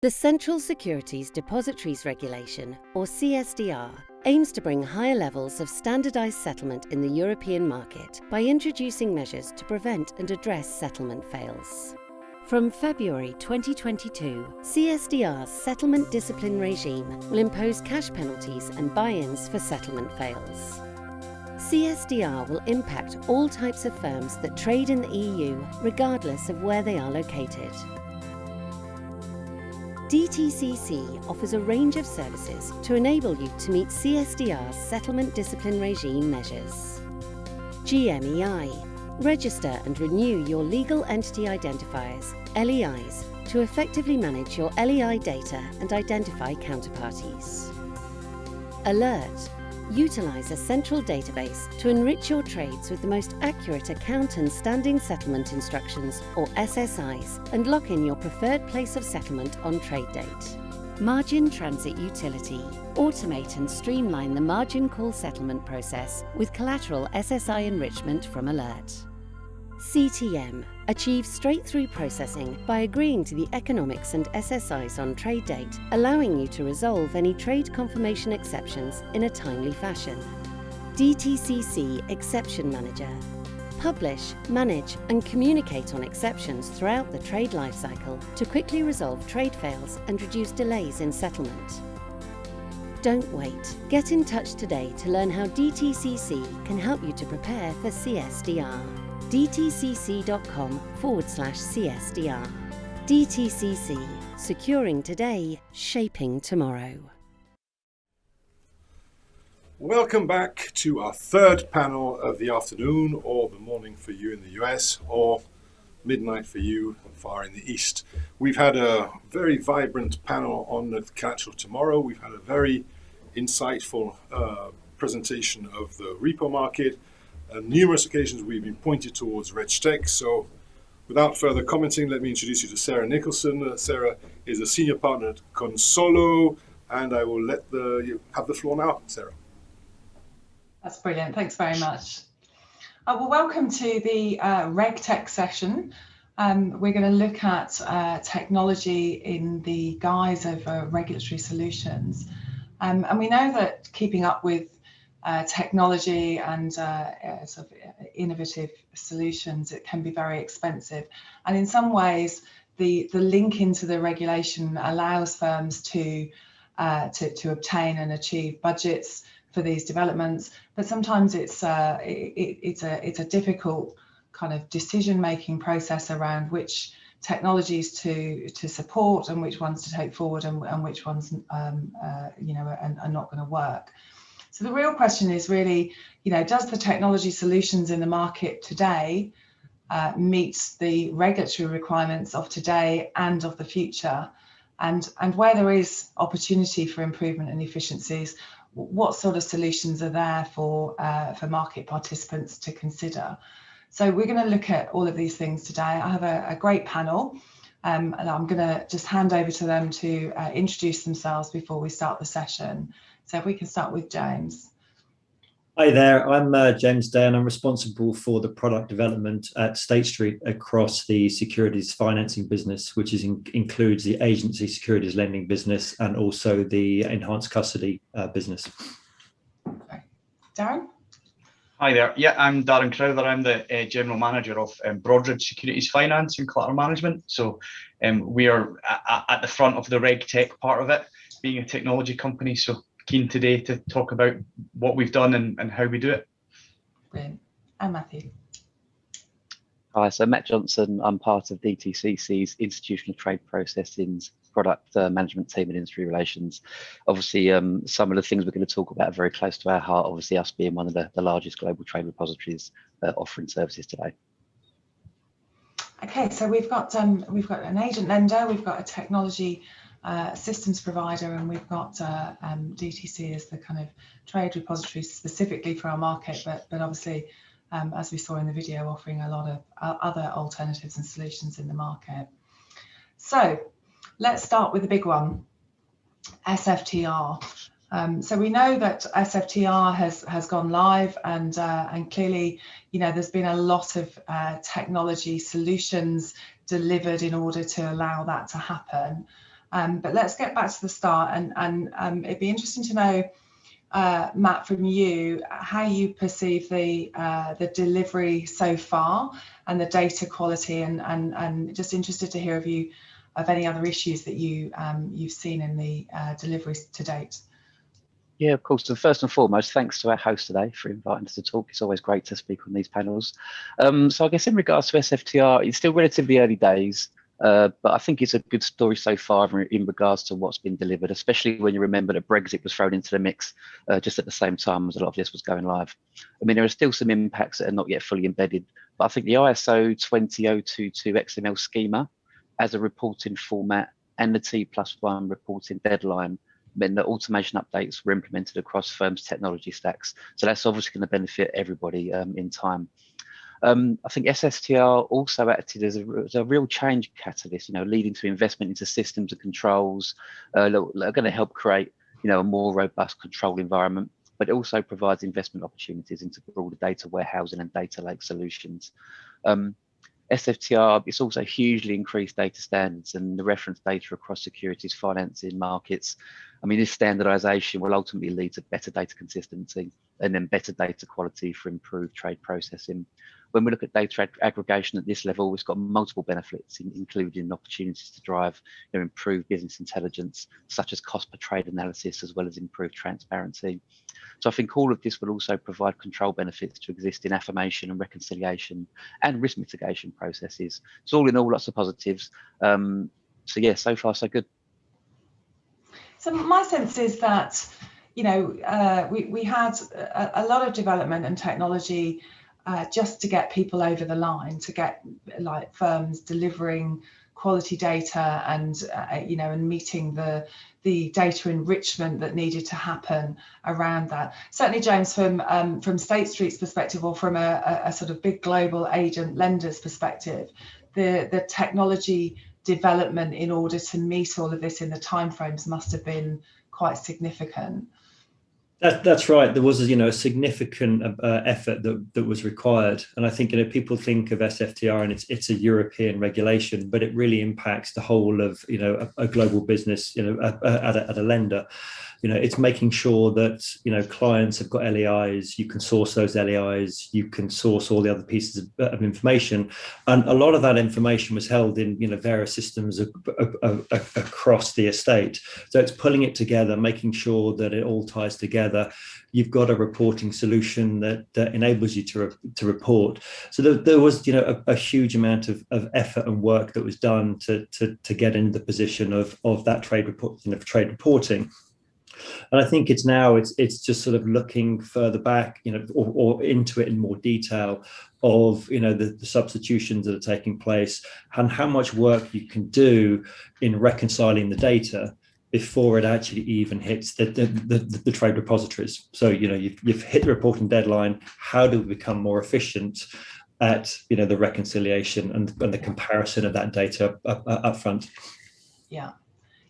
The Central Securities Depositories Regulation, or CSDR, aims to bring higher levels of standardised settlement in the European market by introducing measures to prevent and address settlement fails. From February 2022, CSDR's settlement discipline regime will impose cash penalties and buy-ins for settlement fails. CSDR will impact all types of firms that trade in the EU, regardless of where they are located. DTCC offers a range of services to enable you to meet CSDR's settlement discipline regime measures. GMEI. Register and renew your legal entity identifiers, LEIs, to effectively manage your LEI data and identify counterparties. Alert. Utilize a central database to enrich your trades with the most accurate account and standing settlement instructions, or SSIs, and lock in your preferred place of settlement on trade date. Margin Transit Utility. Automate and streamline the margin call settlement process with collateral SSI enrichment from Alert. CTM. Achieve straight-through processing by agreeing to the economics and SSIs on trade date, allowing you to resolve any trade confirmation exceptions in a timely fashion. DTCC Exception Manager. Publish, manage and communicate on exceptions throughout the trade lifecycle to quickly resolve trade fails and reduce delays in settlement. Don't wait. Get in touch today to learn how DTCC can help you to prepare for CSDR. dtcc.com/CSDR. DTCC. Securing today, shaping tomorrow. Welcome back to our third panel of the afternoon, or the morning for you in the US, or midnight for you far in the East. We've had a very vibrant panel on the collateral tomorrow. We've had a very insightful presentation of the repo market. On numerous occasions we've been pointed towards RegTech. So without further commenting, let me introduce you to Sarah Nicholson. Sarah is a senior partner at Consolo, and I will let you have the floor now, Sarah. That's brilliant. Thanks very much. Well, welcome to the RegTech session. We're going to look at technology in the guise of regulatory solutions. And we know that keeping up with technology and sort of innovative solutions, it can be very expensive. And in some ways, the link into the regulation allows firms to obtain and achieve budgets for these developments, but sometimes it's a difficult kind of decision-making process around which technologies to support and which ones to take forward and which ones are not going to work. So the real question is really, does the technology solutions in the market today meet the regulatory requirements of today and of the future? And where there is opportunity for improvement and efficiencies, what sort of solutions are there for market participants to consider? So we're going to look at all of these things today. I have a great panel, and I'm going to just hand over to them to introduce themselves before we start the session. So if we can start with James. Hi there, I'm James Day, and I'm responsible for the product development at State Street across the securities financing business, which includes the agency securities lending business and also the enhanced custody business. Okay. Darren? Hi there. Yeah, I'm Darren Crowther. I'm the General Manager of Broadridge Securities Finance and Collateral Management. So we are at the front of the RegTech part of it, being a technology company. So keen today to talk about what we've done and how we do it. Brilliant. And Matthew. Hi, so Matt Johnson. I'm part of DTCC's Institutional Trade Processing's product management team and industry relations. Obviously, some of the things we're going to talk about are very close to our heart, obviously us being one of the largest global trade repositories offering services today. Okay, so we've got an agent lender, we've got a technology systems provider, and we've got DTC as the kind of trade repository specifically for our market, but obviously, as we saw in the video, offering a lot of other alternatives and solutions in the market. So let's start with the big one, SFTR. So we know that SFTR has gone live, and clearly, there's been a lot of technology solutions delivered in order to allow that to happen. But let's get back to the start, and it'd be interesting to know, Matt, from you, how you perceive the delivery so far and the data quality, and just interested to hear of any other issues that you've seen in the deliveries to date. Yeah, of course. So first and foremost, thanks to our host today for inviting us to talk. It's always great to speak on these panels. So I guess in regards to SFTR, it's still relatively early days, but I think it's a good story so far in regards to what's been delivered, especially when you remember that Brexit was thrown into the mix just at the same time as a lot of this was going live. I mean, there are still some impacts that are not yet fully embedded, but I think the ISO 20022 XML schema as a reporting format and the T+1 reporting deadline meant that automation updates were implemented across firms' technology stacks. So that's obviously going to benefit everybody in time. I think SFTR also acted as a real change catalyst, leading to investment into systems and controls that are going to help create, a more robust control environment, but it also provides investment opportunities into broader data warehousing and data lake solutions. SFTR, it's also hugely increased data standards and the reference data across securities financing markets. I mean, this standardization will ultimately lead to better data consistency and then better data quality for improved trade processing. When we look at data aggregation at this level, it's got multiple benefits, including opportunities to drive improved business intelligence, such as cost per trade analysis, as well as improved transparency. So I think all of this will also provide control benefits to existing affirmation and reconciliation and risk mitigation processes. So all in all, lots of positives. So yeah, so far so good. So my sense is that, we had a lot of development and technology just to get people over the line, to get firms delivering quality data and and meeting the data enrichment that needed to happen around that. Certainly, James, from State Street's perspective, or from a sort of big global agent lender's perspective, the technology development in order to meet all of this in the timeframes must have been quite significant. That's right. There was a significant effort that was required, and I think people think of SFTR and it's a European regulation, but it really impacts the whole of a global business at a lender. It's making sure that clients have got LEIs. You can source those LEIs. You can source all the other pieces of information, and a lot of that information was held in various systems across the estate. So it's pulling it together, making sure that it all ties together. You've got a reporting solution that enables you to report. So there was a huge amount of effort and work that was done to get into the position of that trade reporting. And I think it's just sort of looking further back, or into it in more detail of, the substitutions that are taking place and how much work you can do in reconciling the data before it actually even hits the trade repositories. So, you've hit the reporting deadline. How do we become more efficient at, the reconciliation and the comparison of that data up front?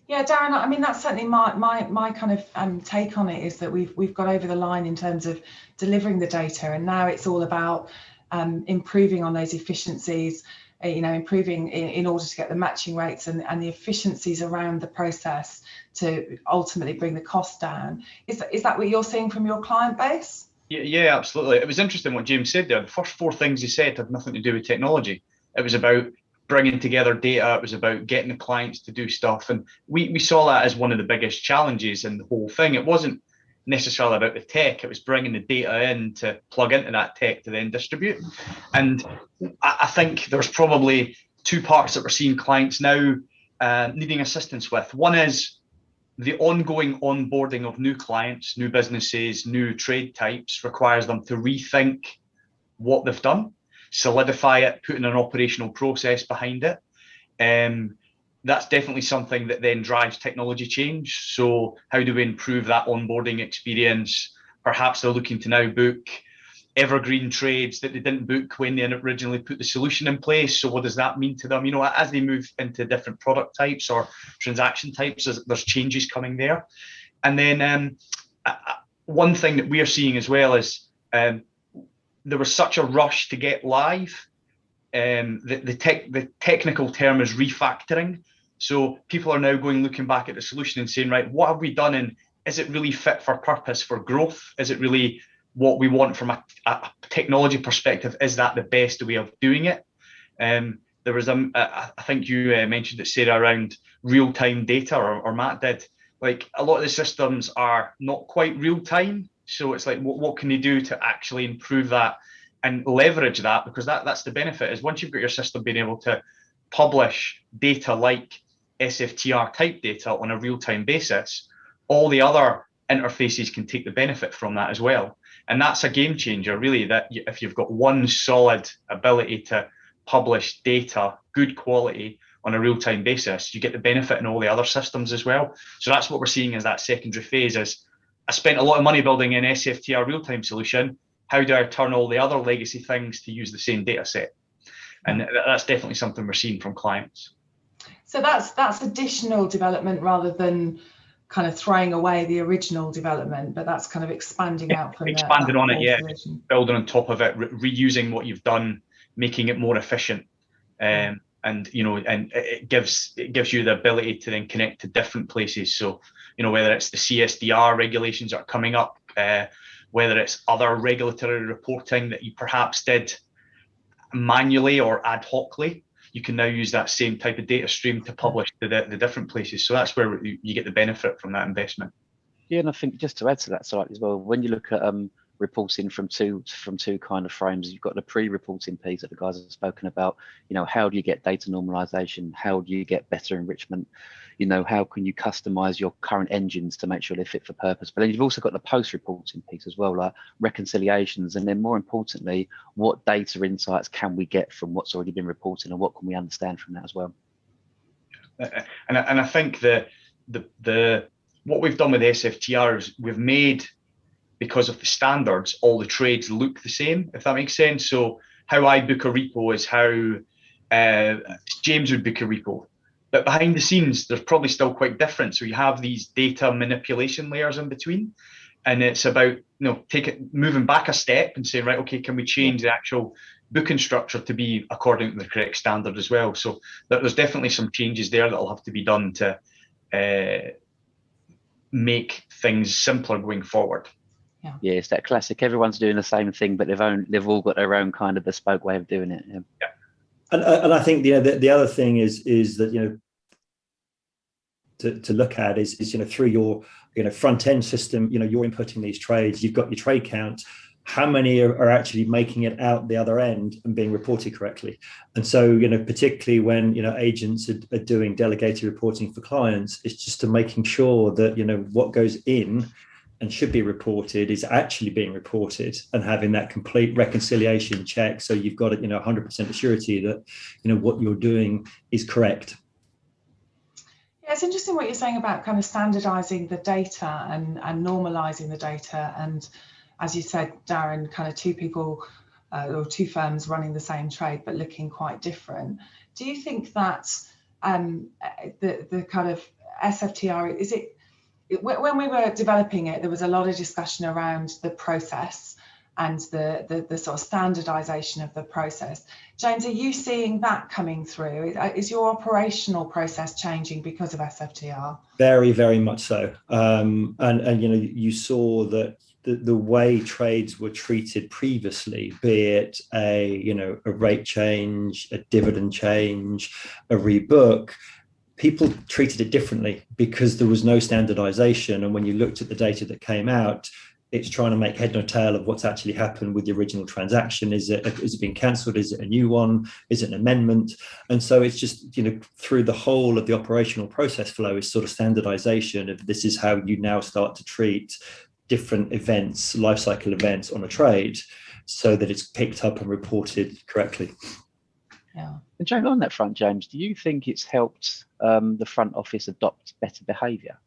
Yeah, Darren, I mean, that's certainly my kind of take on it, is that we've got over the line in terms of delivering the data, and now it's all about improving on those efficiencies, improving in order to get the matching rates and the efficiencies around the process to ultimately bring the cost down. Is that what you're seeing from your client base? Yeah, absolutely. It was interesting what James said there. The first four things he said had nothing to do with technology. It was about bringing together data. It was about getting the clients to do stuff. And we saw that as one of the biggest challenges in the whole thing. It wasn't necessarily about the tech. It was bringing the data in to plug into that tech to then distribute. And I think there's probably two parts that we're seeing clients now needing assistance with. One is the ongoing onboarding of new clients, new businesses, new trade types requires them to rethink what they've done, solidify it, put in an operational process behind it. That's definitely something that then drives technology change. So how do we improve that onboarding experience? Perhaps they're looking to now book evergreen trades that they didn't book when they originally put the solution in place. So what does that mean to them? As they move into different product types or transaction types, there's changes coming there. And then one thing that we are seeing as well is there was such a rush to get live. The technical term is refactoring. So people are now looking back at the solution and saying, right, what have we done, and is it really fit for purpose for growth? Is it really what we want from a technology perspective? Is that the best way of doing it? There was I think you mentioned it, Sarah, around real-time data, or Matt did. Like, a lot of the systems are not quite real-time, so it's like, what can you do to actually improve that and leverage that? Because that's the benefit, is once you've got your system being able to publish data like SFTR type data on a real-time basis, all the other interfaces can take the benefit from that as well. And that's a game changer, really, that if you've got one solid ability to publish data, good quality, on a real-time basis, you get the benefit in all the other systems as well. So that's what we're seeing as that secondary phase. Is I spent a lot of money building an SFTR real-time solution. How do I turn all the other legacy things to use the same data set? And that's definitely something we're seeing from clients. So that's additional development rather than kind of throwing away the original development, but that's kind of expanding out from expanding on it, yeah, solution. Building on top of it, reusing what you've done, making it more efficient. And it gives you the ability to then connect to different places. So, whether it's the CSDR regulations that are coming up, whether it's other regulatory reporting that you perhaps did manually or ad hocly, you can now use that same type of data stream to publish to the different places. So that's where you get the benefit from that investment. Yeah, and I think just to add to that slightly as well, when you look at reporting from two kind of frames, you've got the pre-reporting piece that the guys have spoken about. How do you get data normalization? How do you get better enrichment? How can you customize your current engines to make sure they fit for purpose? But then you've also got the post-reporting piece as well, like reconciliations, and then more importantly, what data insights can we get from what's already been reported, and what can we understand from that as well? And I think the what we've done with SFTR is we've made, because of the standards, all the trades look the same, if that makes sense. So how I book a repo is how James would book a repo. But behind the scenes, there's probably still quite different. So you have these data manipulation layers in between. And it's about moving back a step and saying, right, okay, can we change the actual booking structure to be according to the correct standard as well? So there's definitely some changes there that'll have to be done to make things simpler going forward. Yeah, it's that classic. Everyone's doing the same thing, but they've all got their own kind of bespoke way of doing it. Yeah. And I think the other thing is that to look at is through your front end system, you're inputting these trades. You've got your trade count. How many are actually making it out the other end and being reported correctly? And so particularly when agents are doing delegated reporting for clients, it's just to making sure that what goes in and should be reported is actually being reported, and having that complete reconciliation check. So you've got 100% surety that what you're doing is correct. Yeah, it's interesting what you're saying about kind of standardizing the data and normalizing the data. And as you said, Darren, kind of two people or two firms running the same trade but looking quite different. Do you think that the kind of SFTR, is it, when we were developing it, there was a lot of discussion around the process and the sort of standardization of the process. James, are you seeing that coming through? Is your operational process changing because of SFTR? Very, very much so. And you saw that the way trades were treated previously, be it a rate change, a dividend change, a rebook, people treated it differently because there was no standardization. And when you looked at the data that came out, it's trying to make head nor tail of what's actually happened with the original transaction. Is it being cancelled? Is it a new one? Is it an amendment? And so it's just, through the whole of the operational process flow is sort of standardization of this is how you now start to treat different events, life cycle events on a trade, so that it's picked up and reported correctly. Yeah. And James, on that front, James, do you think it's helped the front office adopt better behaviour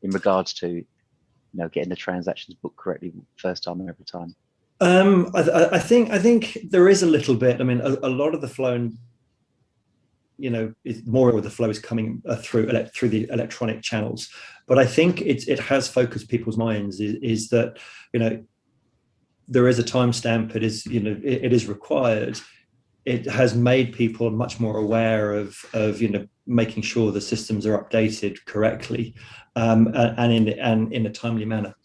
in regards to getting the transactions booked correctly first time and every time? I think there is a little bit. I mean, a lot of the flow, more of the flow is coming through the electronic channels. But I think it has focused people's minds is that there is a timestamp. It is required. It has made people much more aware of making sure the systems are updated correctly and in a timely manner.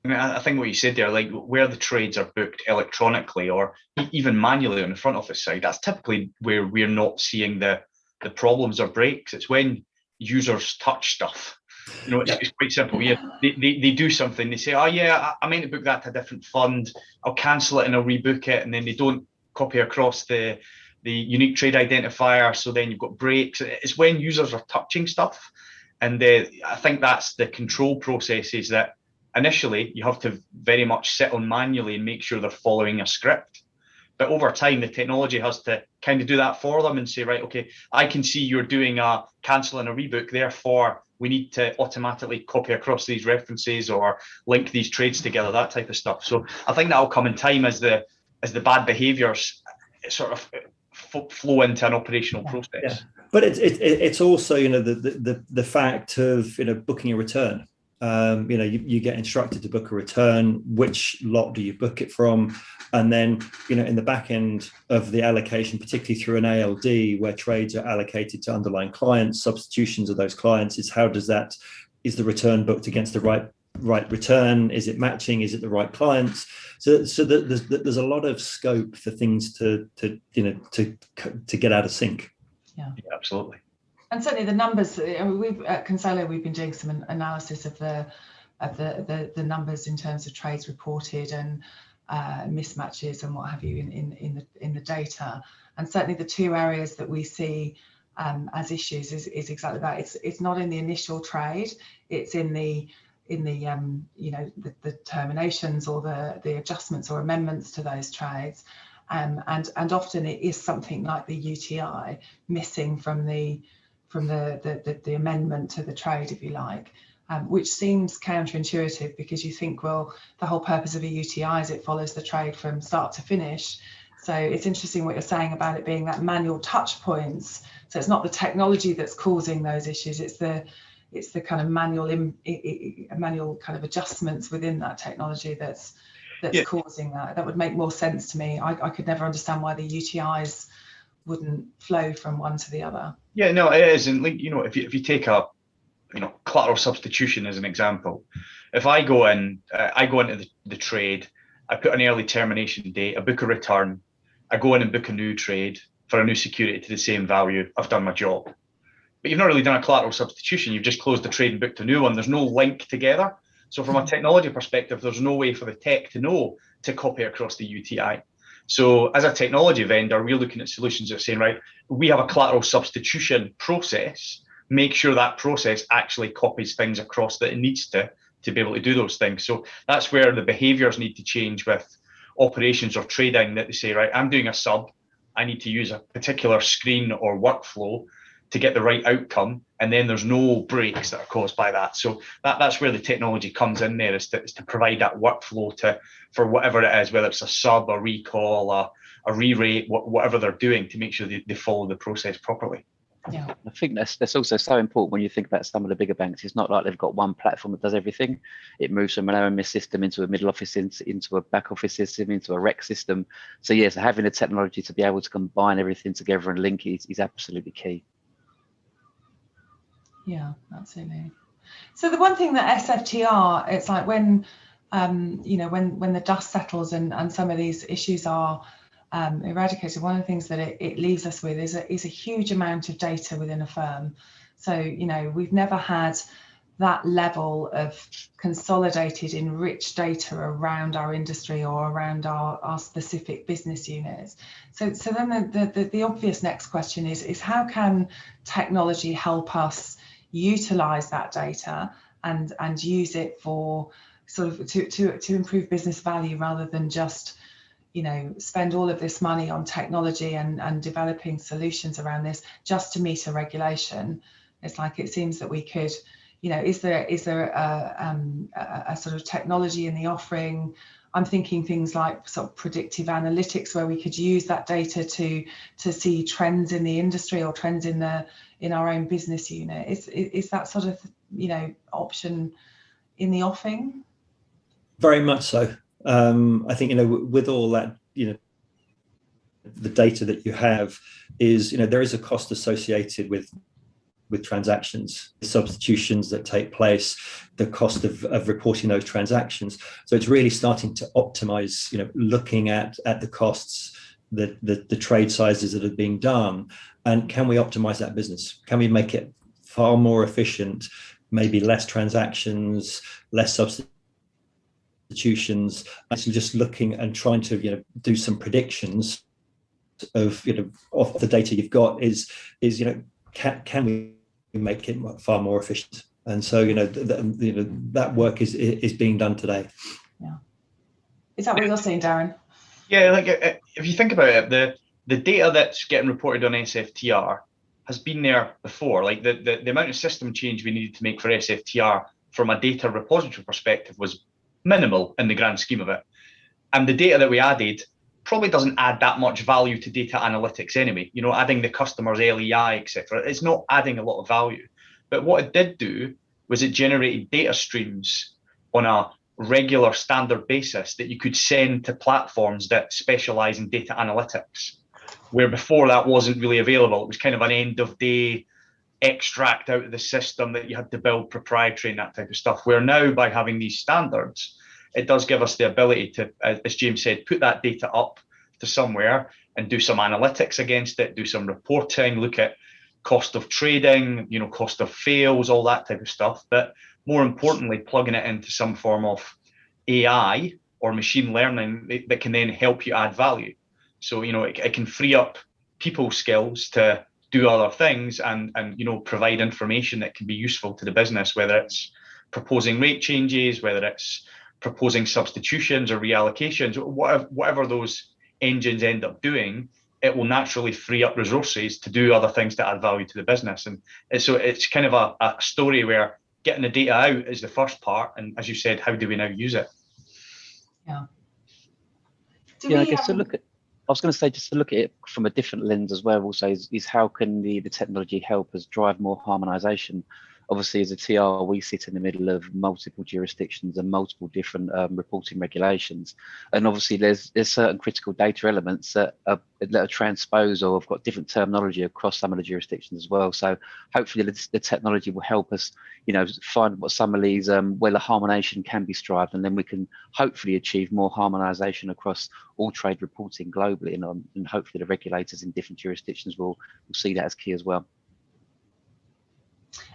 I mean, I think what you said there, like where the trades are booked electronically or even manually on the front office side, that's typically where we're not seeing the problems or breaks. It's when users touch stuff. You know, it's quite simple. Yeah, they do something. They say, "Oh yeah, I meant to book that to a different fund. I'll cancel it and I'll rebook it," and then they don't copy across the unique trade identifier. So then you've got breaks. It's when users are touching stuff, and I think that's the control processes that initially you have to very much sit on manually and make sure they're following a script. But over time, the technology has to kind of do that for them and say, right, okay, I can see you're doing a cancel and a rebook, therefore we need to automatically copy across these references or link these trades together, that type of stuff. So I think that'll come in time as the bad behaviors sort of flow into an operational process. Yeah. But it's also, you know, the fact of, you know, booking a return. You know, you get instructed to book a return. Which lot do you book it from? And then, you know, in the back end of the allocation, particularly through an ALD, where trades are allocated to underlying clients, substitutions of those clients, is the return booked against the right return? Is it matching? Is it the right clients? So there's a lot of scope for things to get out of sync. Yeah, absolutely. And certainly the numbers. I mean, we've at Consolo, we've been doing some analysis of the numbers in terms of trades reported and mismatches and what have you in the data. And certainly the two areas that we see as issues is exactly that. It's not in the initial trade. It's in the terminations or the adjustments or amendments to those trades. And often it is something like the UTI missing from the amendment to the trade, if you like, which seems counterintuitive, because you think, well, the whole purpose of a UTI is it follows the trade from start to finish. So it's interesting what you're saying about it being that manual touch points. So it's not the technology that's causing those issues, it's the kind of manual kind of adjustments within that technology that's causing that. That would make more sense to me. I could never understand why the UTIs wouldn't flow from one to the other. Yeah, no, it is. And like, you know, if you take a, you know, collateral substitution as an example, if I go into the trade, I put an early termination date, I book a return, I go in and book a new trade for a new security to the same value, I've done my job. But you've not really done a collateral substitution, you've just closed the trade and booked a new one. There's no link together. So from a technology perspective, there's no way for the tech to know to copy across the UTI. So as a technology vendor, we're looking at solutions that are saying, right, we have a collateral substitution process, make sure that process actually copies things across that it needs to be able to do those things. So that's where the behaviors need to change with operations or trading, that they say, right, I'm doing a sub, I need to use a particular screen or workflow to get the right outcome, and then there's no breaks that are caused by that. So that's where the technology comes in there, is to provide that workflow for whatever it is, whether it's a sub, a recall, a re-rate, whatever they're doing, to make sure they follow the process properly. Yeah, I think that's also so important when you think about some of the bigger banks. It's not like they've got one platform that does everything. It moves from an OMS system into a middle office, into a back office system, into a rec system. So yes, having the technology to be able to combine everything together and link is absolutely key. Yeah, absolutely. So the one thing that SFTR, it's like when when the dust settles and some of these issues are eradicated, one of the things that it leaves us with is a huge amount of data within a firm. So, you know, we've never had that level of consolidated, enriched data around our industry or around our specific business units. So then the obvious next question is how can technology help us utilize that data and use it for sort of to improve business value, rather than just, you know, spend all of this money on technology and developing solutions around this just to meet a regulation. It's like, it seems that we could, you know, is there a sort of technology in the offering? I'm thinking things like sort of predictive analytics, where we could use that data to see trends in the industry or trends in our own business unit. Is that sort of, you know, option in the offing? Very much so. I think, you know, with all that, you know, the data that you have is, there is a cost associated with transactions, substitutions that take place, the cost of reporting those transactions. So it's really starting to optimize, looking at the costs, the trade sizes that are being done, and can we optimize that business? Can we make it far more efficient, maybe less transactions, less substitutions, actually just looking and trying to, do some predictions of, of the data you've got is can we make it far more efficient? And so, that work is being done today. Yeah. Is that what you're saying, Darren? Yeah, like if you think about it, the data that's getting reported on SFTR has been there before. Like the amount of system change we needed to make for SFTR from a data repository perspective was minimal in the grand scheme of it. And the data that we added probably doesn't add that much value to data analytics anyway. Adding the customer's LEI, etc. It's not adding a lot of value. But what it did do was it generated data streams on a regular standard basis that you could send to platforms that specialize in data analytics, where before that wasn't really available. It was kind of an end of day extract out of the system that you had to build proprietary and that type of stuff, where now by having these standards, it does give us the ability to, as James said, put that data up to somewhere and do some analytics against it, do some reporting, look at cost of trading, cost of fails, all that type of stuff. But more importantly, plugging it into some form of AI or machine learning that can then help you add value. So, it can free up people's skills to do other things and provide information that can be useful to the business, whether it's proposing rate changes, whether it's proposing substitutions or reallocations, whatever those engines end up doing, it will naturally free up resources to do other things to add value to the business. And so it's kind of a story where getting the data out is the first part. And as you said, how do we now use it? Yeah. I guess to look at, I was going to say, just to look at it from a different lens as well, also is how can the technology help us drive more harmonization? Obviously, as a TR, we sit in the middle of multiple jurisdictions and multiple different reporting regulations. And obviously, there's certain critical data elements that are transposed or have got different terminology across some of the jurisdictions as well. So hopefully the technology will help us, find what some of these, where the harmonization can be strived, and then we can hopefully achieve more harmonization across all trade reporting globally. And hopefully the regulators in different jurisdictions will see that as key as well.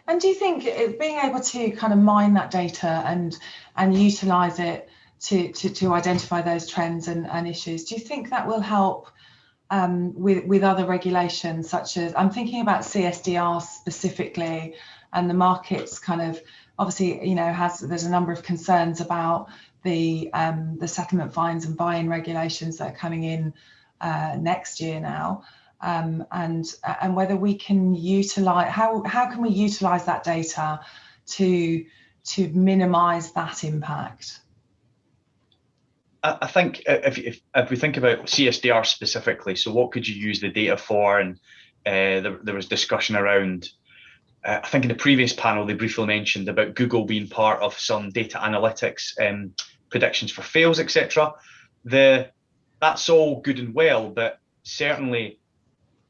And do you think being able to kind of mine that data and utilize it to identify those trends and issues, do you think that will help with other regulations, such as, I'm thinking about CSDR specifically, and the markets kind of obviously, there's a number of concerns about the settlement fines and buy-in regulations that are coming in next year now. And whether we can utilize, how can we utilize that data to minimize that impact? I think if we think about CSDR specifically, so what could you use the data for? And there was discussion around, I think in the previous panel, they briefly mentioned about Google being part of some data analytics predictions for fails, etc. That's all good and well, but certainly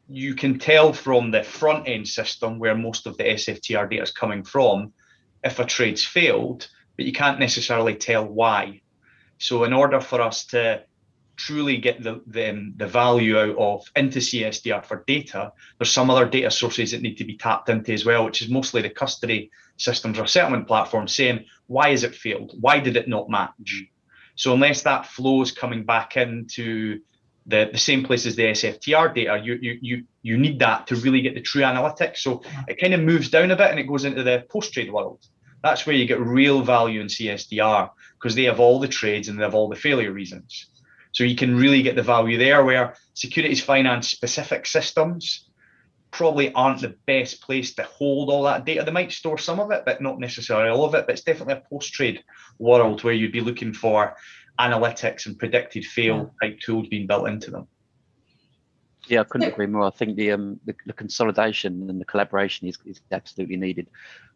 you can tell from the front end system where most of the SFTR data is coming from if a trade's failed, but you can't necessarily tell why. So in order for us to truly get the value out of into CSDR for data, there's some other data sources that need to be tapped into as well, which is mostly the custody systems or settlement platforms saying, why has it failed? Why did it not match? So unless that flow is coming back into the same place as the SFTR data, you need that to really get the true analytics. So it kind of moves down a bit and it goes into the post-trade world. That's where you get real value in CSDR, because they have all the trades and they have all the failure reasons. So you can really get the value there, where securities finance specific systems probably aren't the best place to hold all that data. They might store some of it, but not necessarily all of it. But it's definitely a post-trade world where you'd be looking for analytics and predicted fail type tools being built into them. Yeah, I couldn't agree more. I think the consolidation and the collaboration is absolutely needed.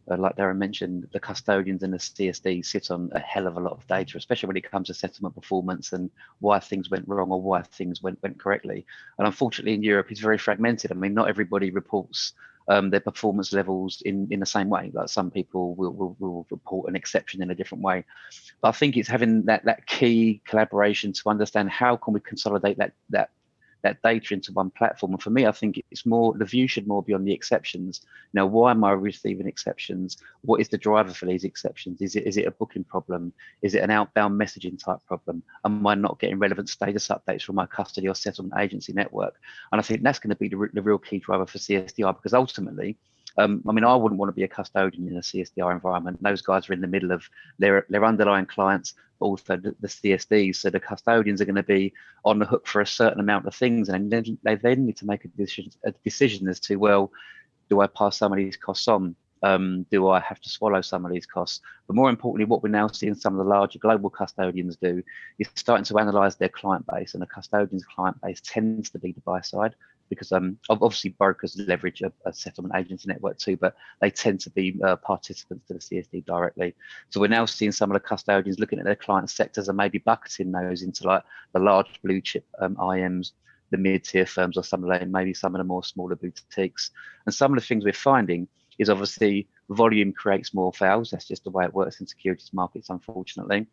Like Darren mentioned, the custodians and the CSD sit on a hell of a lot of data, especially when it comes to settlement performance and why things went wrong or why things went correctly. And unfortunately, in Europe, it's very fragmented. I mean, not everybody reports their performance levels in the same way. Like some people will report an exception in a different way. But I think it's having that key collaboration to understand how can we consolidate that data into one platform. And for me, I think it's more, the view should more be on the exceptions. You know, why am I receiving exceptions? What is the driver for these exceptions? Is it a booking problem? Is it an outbound messaging type problem? Am I not getting relevant status updates from my custody or settlement agency network? And I think that's going to be the real key driver for CSDR, because ultimately, I mean, I wouldn't want to be a custodian in a CSDR environment. Those guys are in the middle of their underlying clients, but also the CSDs. So the custodians are going to be on the hook for a certain amount of things, and then they then need to make a decision as to, well, do I pass some of these costs on? Do I have to swallow some of these costs? But more importantly, what we're now seeing some of the larger global custodians do is starting to analyze their client base, and the custodian's client base tends to be the buy side, because obviously brokers leverage a settlement agency network too, but they tend to be participants to the CSD directly. So we're now seeing some of the custodians looking at their client sectors and maybe bucketing those into like the large blue chip IMs, the mid-tier firms, or maybe some of the more smaller boutiques. And some of the things we're finding is obviously volume creates more fails. That's just the way it works in securities markets, unfortunately.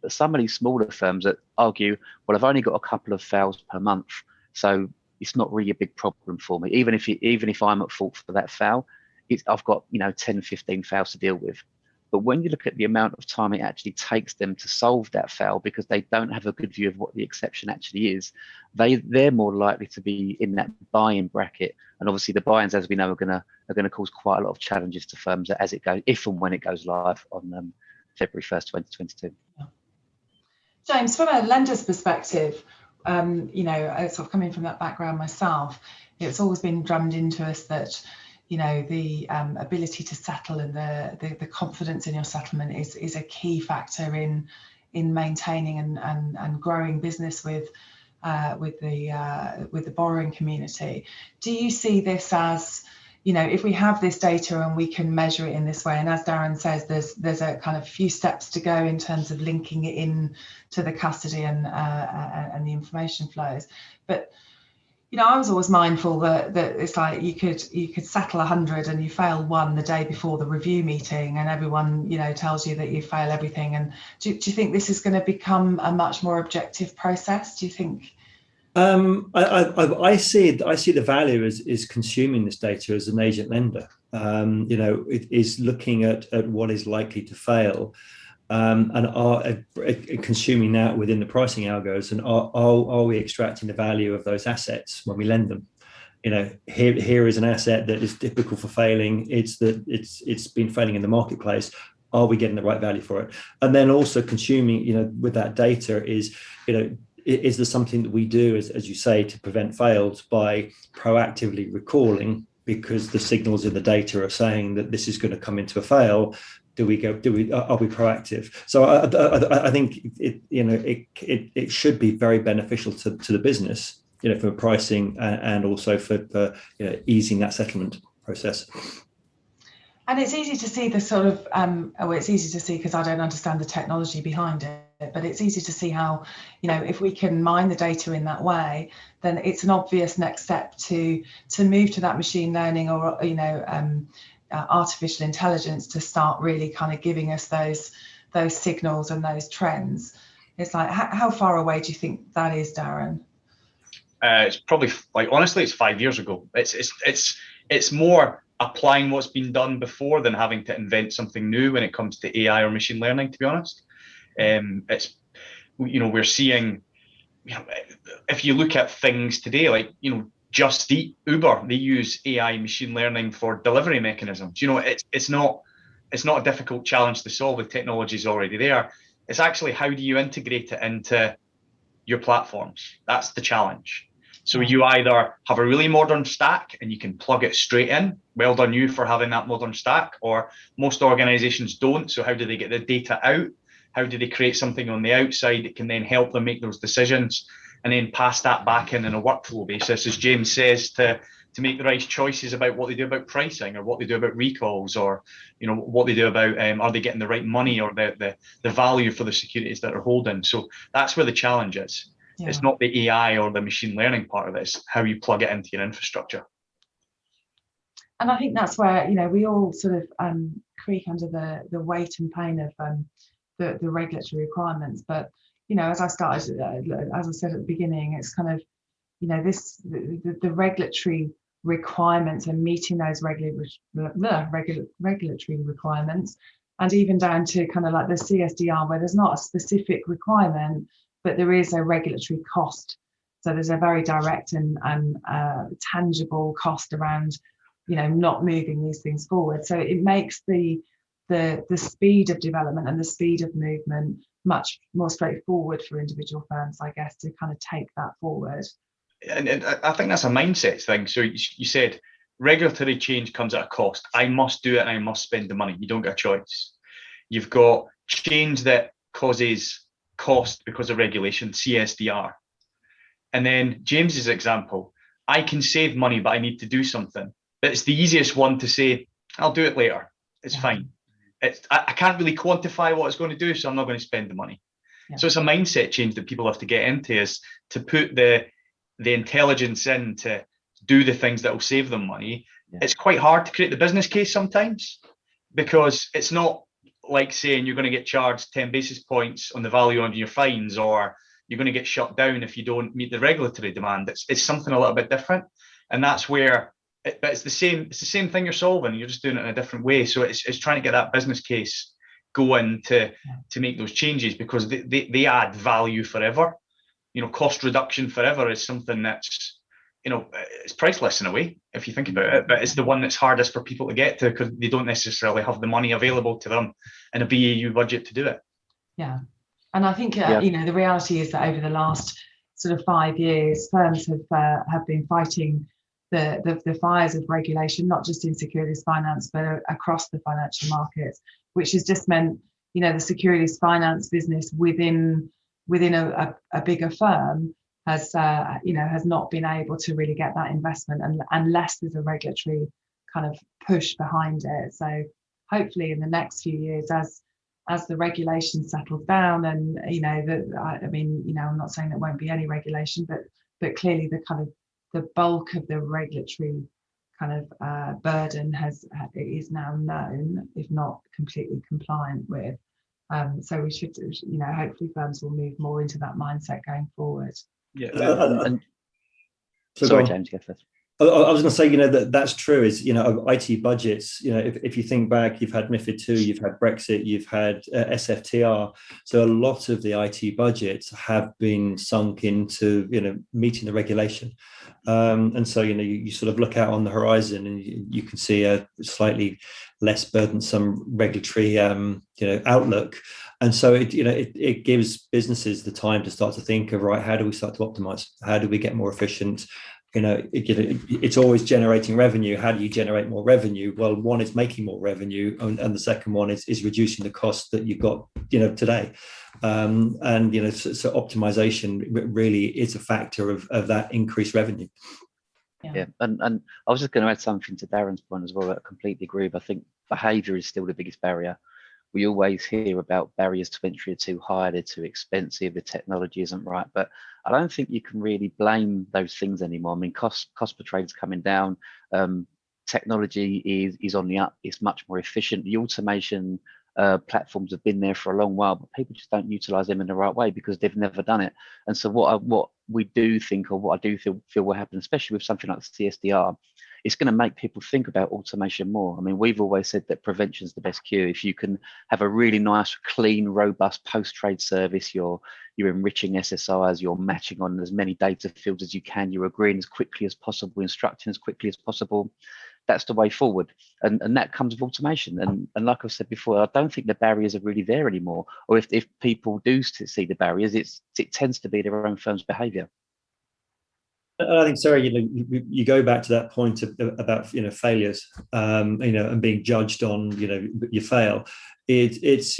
But some of these smaller firms that argue, well, I've only got a couple of fails per month, so it's not really a big problem for me. Even if I'm at fault for that foul, I've got 10, 15 fouls to deal with. But when you look at the amount of time it actually takes them to solve that foul, because they don't have a good view of what the exception actually is, they're more likely to be in that buy-in bracket. And obviously the buy-ins, as we know, are going to cause quite a lot of challenges to firms as it goes, if and when it goes live on February 1st, 2022. James, from a lender's perspective, sort of coming from that background myself, it's always been drummed into us that the ability to settle and the confidence in your settlement is a key factor in maintaining and growing business with the borrowing community. Do you see this as, if we have this data and we can measure it in this way, and as Darren says, there's a kind of few steps to go in terms of linking it in to the custody and the information flows, but I was always mindful that it's like you could settle 100 and you fail one the day before the review meeting, and everyone tells you that you fail everything. And do you think this is going to become a much more objective process? Do you think? I see the value is consuming this data as an agent lender. It is looking at what is likely to fail. And are consuming that within the pricing algos, and are we extracting the value of those assets when we lend them? Here is an asset that is typical for failing. It's been failing in the marketplace. Are we getting the right value for it? And then also consuming, with that data is there something that we do, as you say, to prevent fails by proactively recalling, because the signals in the data are saying that this is going to come into a fail. Are we proactive? So I think it should be very beneficial to the business, for pricing and also for easing that settlement process. And it's easy to see the sort of, it's easy to see because I don't understand the technology behind it, but it's easy to see how, if we can mine the data in that way, then it's an obvious next step to move to that machine learning or, artificial intelligence to start really kind of giving us those signals and those trends. It's like, how far away do you think that is, Darren? It's probably, honestly, it's 5 years ago. It's more applying what's been done before than having to invent something new when it comes to AI or machine learning, to be honest. We're seeing, if you look at things today, Just Eat, Uber, they use AI machine learning for delivery mechanisms. It's not a difficult challenge to solve. The technology is already there. It's actually, how do you integrate it into your platforms? That's the challenge. So you either have a really modern stack and you can plug it straight in. Well done you for having that modern stack. Or most organizations don't. So how do they get the data out? How do they create something on the outside that can then help them make those decisions? and then pass that back in on a workflow basis, as James says, to make the right choices about what they do about pricing, or what they do about recalls, or what they do about are they getting the right money, or the value for the securities that are holding. So that's where the challenge is. Yeah. It's not the AI or the machine learning part of it, it's how you plug it into your infrastructure. And I think that's where we all sort of creak under the weight and pain of the regulatory requirements. But as I started, as I said at the beginning, it's kind of the regulatory requirements and meeting those regulatory requirements, and even down to kind of like the CSDR, where there's not a specific requirement, but there is a regulatory cost. So there's a very direct and tangible cost around not moving these things forward. So it makes the speed of development and the speed of movement much more straightforward for individual firms, I guess, to kind of take that forward. And I think that's a mindset thing. So you said regulatory change comes at a cost. I must do it and I must spend the money. You don't get a choice. You've got change that causes cost because of regulation, CSDR. And then James's example, I can save money, but I need to do something. But it's the easiest one to say, I'll do it later. It's fine. I can't really quantify what it's going to do, so I'm not going to spend the money. Yeah. So it's a mindset change that people have to get into, is to put the intelligence in to do the things that will save them money. Yeah. It's quite hard to create the business case sometimes, because it's not like saying you're going to get charged 10 basis points on the value on your fines, or you're going to get shut down if you don't meet the regulatory demand. It's something a little bit different, and that's where. But it's the same thing you're solving. You're just doing it in a different way. So it's trying to get that business case going to make those changes, because they add value forever. Cost reduction forever is something that's it's priceless in a way if you think about it. But it's the one that's hardest for people to get to, because they don't necessarily have the money available to them in a BAU budget to do it. Yeah, and I think the reality is that over the last sort of 5 years, firms have been fighting the fires of regulation, not just in securities finance, but across the financial markets, which has just meant, the securities finance business within a bigger firm has not been able to really get that investment, unless there's a regulatory kind of push behind it. So hopefully in the next few years, as the regulation settles down, and I'm not saying there won't be any regulation, but clearly the bulk of the regulatory kind of burden is now known, if not completely compliant with. So we should, hopefully firms will move more into that mindset going forward. Yeah. Sorry, James, go first. I was going to say, that's true. Is IT budgets. If you think back, you've had MiFID II, you've had Brexit, you've had SFTR. So a lot of the IT budgets have been sunk into meeting the regulation, and so you sort of look out on the horizon and you can see a slightly less burdensome regulatory outlook. And so it gives businesses the time to start to think of, right, how do we start to optimize? How do we get more efficient? It's always generating revenue. How do you generate more revenue? Well, one is making more revenue, and the second one is reducing the cost that you've got today. So optimization really is a factor of that increased revenue. Yeah, and I was just going to add something to Darren's point as well. I completely agree. But I think behaviour is still the biggest barrier. We always hear about barriers to entry are too high, they're too expensive, the technology isn't right. But I don't think you can really blame those things anymore. I mean, cost per trade is coming down. Technology is on the up. It's much more efficient. The automation platforms have been there for a long while, but people just don't utilize them in the right way because they've never done it. And so what we do think, or what I do feel will happen, especially with something like the CSDR, it's going to make people think about automation more. I mean, we've always said that prevention is the best cure. If you can have a really nice, clean, robust post-trade service, you're enriching SSIs, you're matching on as many data fields as you can, you're agreeing as quickly as possible, instructing as quickly as possible. That's the way forward. And that comes with automation. And like I've said before, I don't think the barriers are really there anymore. Or if people do see the barriers, it tends to be their own firm's behaviour. I think, Sarah, you go back to that point about failures, and being judged on you fail. It's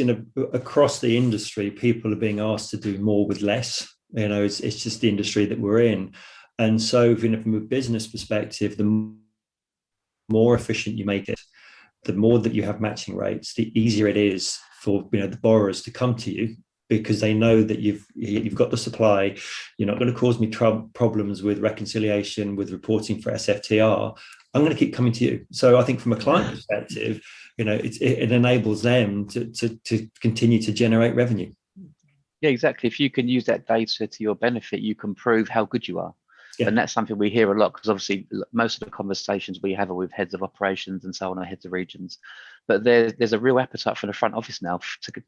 across the industry, people are being asked to do more with less. It's just the industry that we're in. And so, from a business perspective, the more efficient you make it, the more that you have matching rates, the easier it is for the borrowers to come to you, because they know that you've got the supply. You're not going to cause me problems with reconciliation, with reporting for SFTR. I'm going to keep coming to you. So I think from a client perspective, it enables them to continue to generate revenue. Yeah, exactly. If you can use that data to your benefit, you can prove how good you are. Yeah. And that's something we hear a lot, because obviously most of the conversations we have are with heads of operations and so on, or heads of regions. But there's a real appetite from the front office now.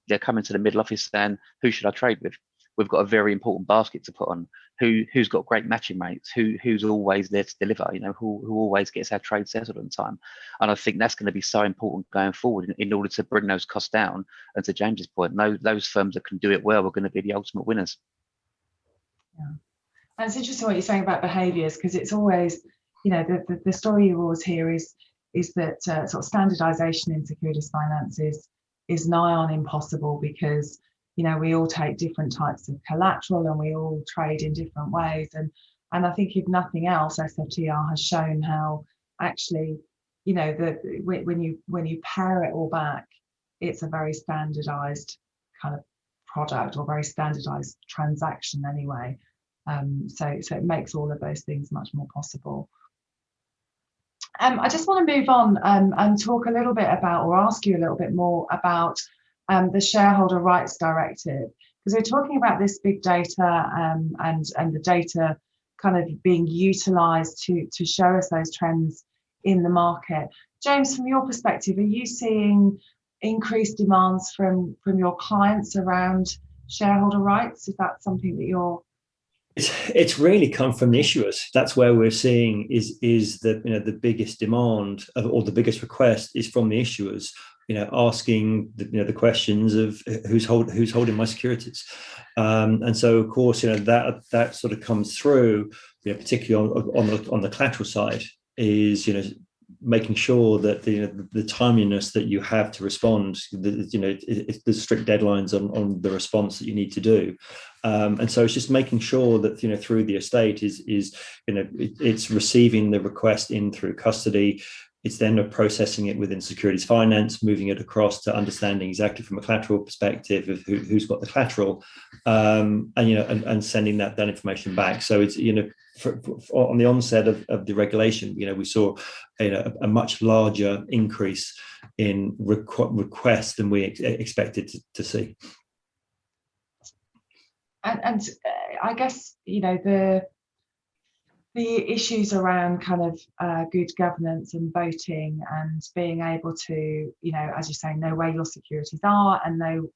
They're coming to the middle office saying, who should I trade with? We've got a very important basket to put on. Who's got great matching rates? Who's always there to deliver? Who always gets our trade settled on time? And I think that's going to be so important going forward in order to bring those costs down. And to James's point, those firms that can do it well are going to be the ultimate winners. Yeah. And it's interesting what you're saying about behaviours, because it's always, the story you always hear is that sort of standardisation in securities finance is nigh on impossible, because we all take different types of collateral and we all trade in different ways. And I think if nothing else, SFTR has shown how actually, when you pare it all back, it's a very standardised kind of product, or very standardised transaction anyway. So it makes all of those things much more possible. I just want to move on and talk a little bit about, or ask you a little bit more about the Shareholder Rights Directive, because we're talking about this big data and the data kind of being utilised to show us those trends in the market. James, from your perspective, are you seeing increased demands from your clients around shareholder rights? Is that something that you're... It's really come from the issuers. That's where we're seeing is that the biggest demand or the biggest request is from the issuers. Asking the questions of who's holding my securities, and so of course that sort of comes through, particularly on the collateral side, is making sure that the timeliness that you have to respond, the strict deadlines on the response that you need to do, and so it's just making sure that through the estate is it's receiving the request in through custody. It's then processing it within securities finance, moving it across to understanding exactly from a collateral perspective of who's got the collateral, and sending that information back. So it's on the onset of the regulation, we saw a much larger increase in requests than we expected to see. And I guess the issues around kind of good governance and voting, and being able to, as you say, know where your securities are and know,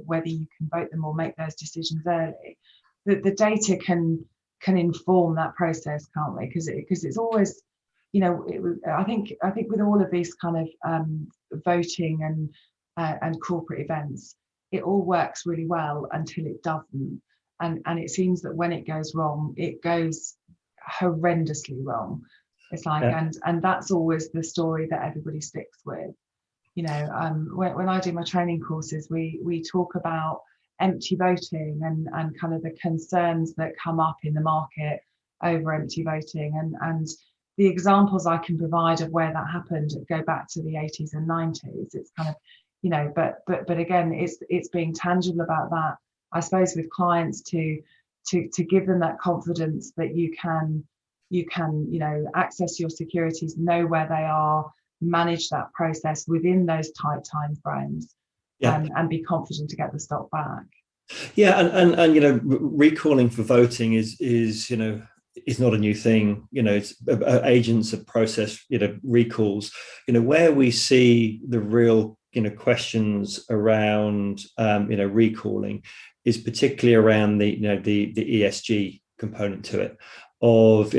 whether you can vote them or make those decisions early. The data can inform that process, can't we? Because it's always, I think with all of these kind of voting and corporate events, it all works really well until it doesn't, and it seems that when it goes wrong, it goes horrendously wrong. It's like, yeah. and that's always the story that everybody sticks with. When I do my training courses, we talk about empty voting and kind of the concerns that come up in the market over empty voting, and the examples I can provide of where that happened go back to the 80s and 90s. It's kind of, but again, it's being tangible about that, I suppose, with clients to give them that confidence that you can access your securities, know where they are, manage that process within those tight time frames, and be confident to get the stock back. Yeah, and recalling for voting is not a new thing. It's agents of process recalls. Where we see the real questions around recalling is particularly around the ESG component to it, of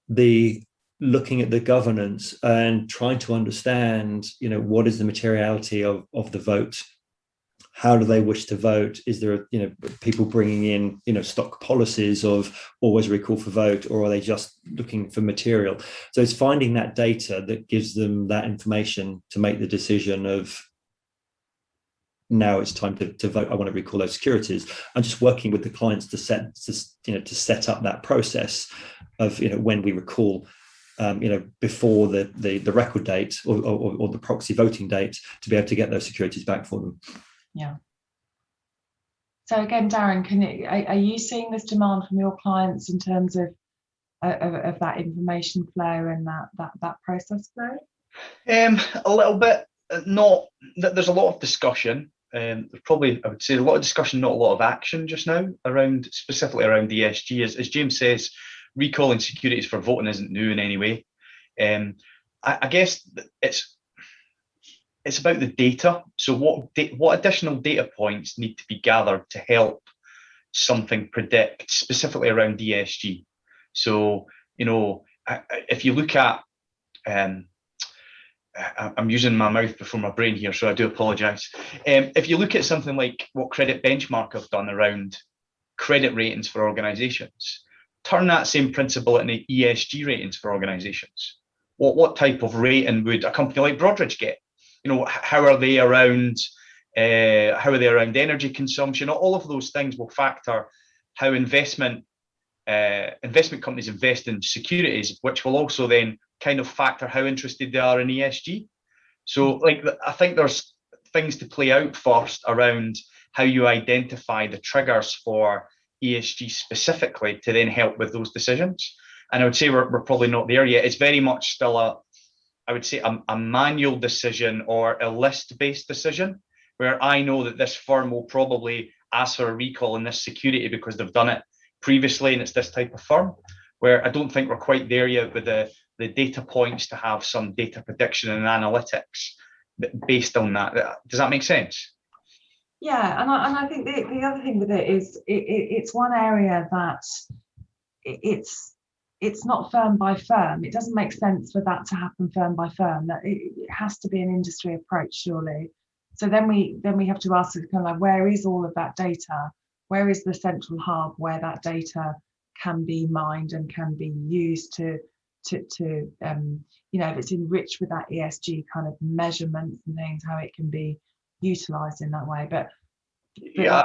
the looking at the governance and trying to understand what is the materiality of the vote. How do they wish to vote? Is there people bringing in stock policies of always recall for vote, or are they just looking for material? So it's finding that data that gives them that information to make the decision of now it's time to vote. I want to recall those securities. I'm just working with the clients to set up that process of when we recall, before the record date or the proxy voting date, to be able to get those securities back for them. Yeah. So again, Darren, are you seeing this demand from your clients in terms of that information flow and that process flow? A little bit. Not that there's a lot of discussion. There's probably, I would say, a lot of discussion, not a lot of action just now specifically around ESG. As James says, recalling securities for voting isn't new in any way. I guess it's about the data. So what additional data points need to be gathered to help something predict specifically around ESG? So, if you look at, I'm using my mouth before my brain here, so I do apologise. If you look at something like what Credit Benchmark have done around credit ratings for organisations, turn that same principle into ESG ratings for organisations. What type of rating would a company like Broadridge get? How are they around energy consumption? All of those things will factor how investment companies invest in securities, which will also then kind of factor how interested they are in ESG. So I think there's things to play out first around how you identify the triggers for ESG specifically to then help with those decisions. And I would say we're probably not there yet. It's very much still a manual decision or a list-based decision, where I know that this firm will probably ask for a recall in this security because they've done it previously and it's this type of firm, where I don't think we're quite there yet with the data points to have some data prediction and analytics based on that. Does that make sense? Yeah, and I think the other thing with it is it's one area that it's not firm by firm. It doesn't make sense for that to happen firm by firm. That it has to be an industry approach, surely. So then we have to ask kind of like, where is all of that data? Where is the central hub where that data can be mined and can be used to if it's enriched with that ESG kind of measurements and things, how it can be utilized in that way. But yeah,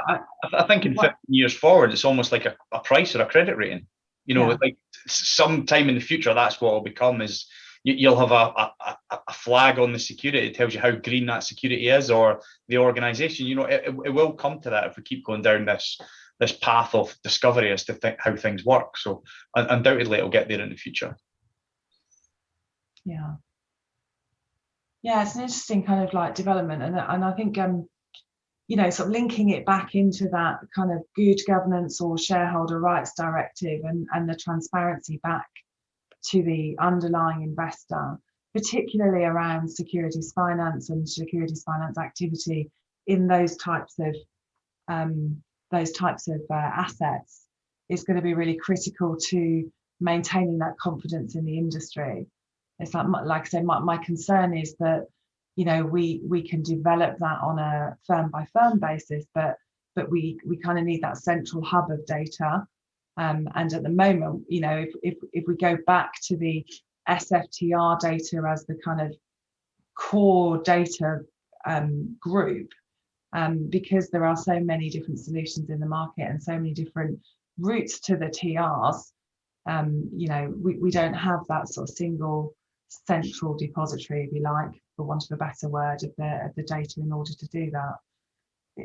I think in 15 years forward, it's almost like a price or a credit rating. Like sometime in the future, that's what it'll become. Is you'll have a flag on the security. It tells you how green that security is, or the organization. It will come to that if we keep going down this path of discovery as to how things work. So undoubtedly, it'll get there in the future. Yeah, it's an interesting kind of like development, and I think sort of linking it back into that kind of good governance or shareholder rights directive and the transparency back to the underlying investor, particularly around securities finance and securities finance activity in those types of assets, is going to be really critical to maintaining that confidence in the industry. It's like I say, my concern is that we can develop that on a firm by firm basis, but we kind of need that central hub of data. And at the moment, if we go back to the SFTR data as the kind of core data group, because there are so many different solutions in the market and so many different routes to the TRs, we don't have that sort of single central depository, if you like, for want of a better word, of the data in order to do that.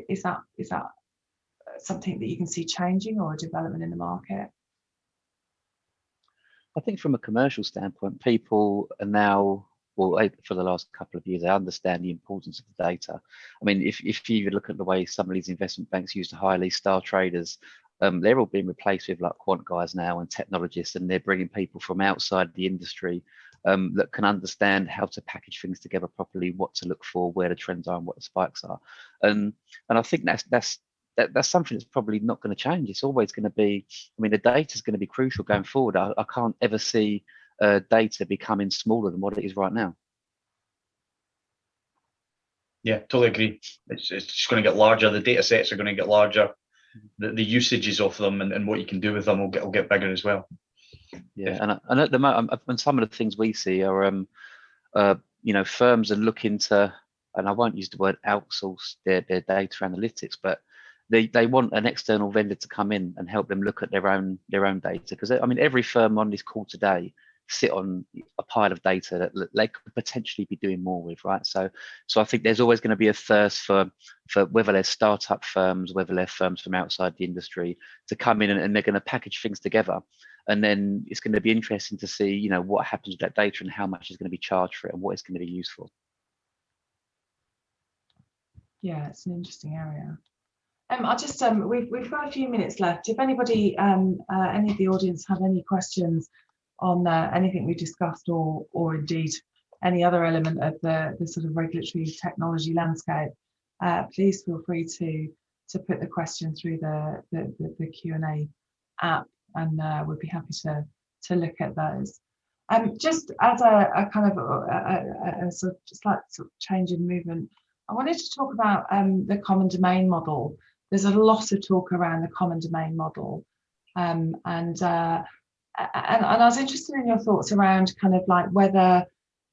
Is that something that you can see changing, or a development in the market? I think from a commercial standpoint, people are now, well, for the last couple of years, they understand the importance of the data. I mean, if you even look at the way some of these investment banks used to hire these star traders, they're all being replaced with like quant guys now and technologists, and they're bringing people from outside the industry that can understand how to package things together properly, what to look for, where the trends are and what the spikes are. And I think that's something that's probably not going to change. It's always going to be, I mean, the data is going to be crucial going forward. I can't ever see data becoming smaller than what it is right now. Yeah, totally agree. It's just going to get larger. The data sets are going to get larger. The usages of them and what you can do with them will get bigger as well. Yeah, and at the moment, and some of the things we see are, firms are looking to and I won't use the word outsource their data analytics, but they want an external vendor to come in and help them look at their own data. Because I mean, every firm on this call today sit on a pile of data that they could potentially be doing more with, right? So I think there's always going to be a thirst for whether they're startup firms, whether they're firms from outside the industry, to come in and they're going to package things together. And then it's going to be interesting to see, you know, what happens with that data and how much is going to be charged for it and what it's going to be used for. Yeah, it's an interesting area. I just we've got a few minutes left. If anybody, any of the audience have any questions on anything we discussed, or indeed any other element of the sort of regulatory technology landscape, please feel free to put the question through the Q&A app, and we'd be happy to look at those. Just as a kind of a sort of slight sort of change in movement, I wanted to talk about the common domain model. There's a lot of talk around the common domain model, and I was interested in your thoughts around kind of like whether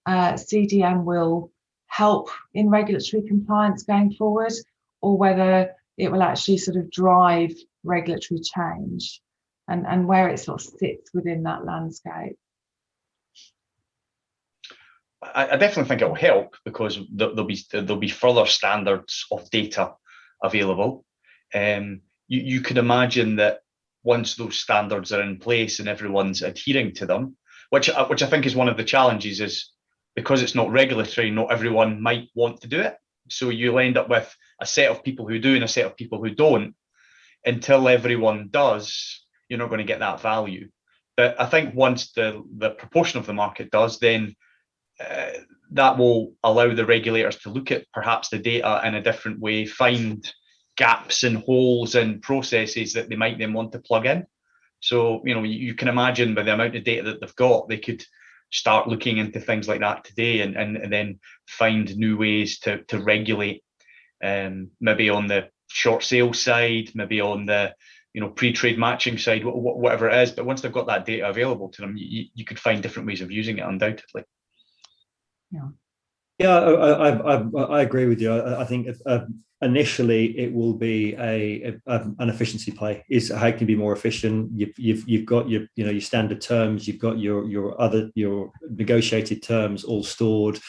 CDM will help in regulatory compliance going forward, or whether it will actually sort of drive regulatory change, and where it sort of sits within that landscape. I definitely think it will help, because there'll be further standards of data available. You could imagine that once those standards are in place and everyone's adhering to them, which I think is one of the challenges, is because it's not regulatory, not everyone might want to do it. So you'll end up with a set of people who do and a set of people who don't. Until everyone does, you're not going to get that value. But I think once the proportion of the market does, then that will allow the regulators to look at perhaps the data in a different way, find gaps and holes in processes that they might then want to plug in. So, you know, you can imagine by the amount of data that they've got, they could start looking into things like that today, and then find new ways to regulate, maybe on the short sale side, maybe on the, you know, pre-trade matching side, whatever it is. But once they've got that data available to them, you could find different ways of using it, undoubtedly. Yeah, I agree with you. I think initially it will be an efficiency play. Is how can you be more efficient? You've got your your standard terms, you've got your negotiated terms all stored,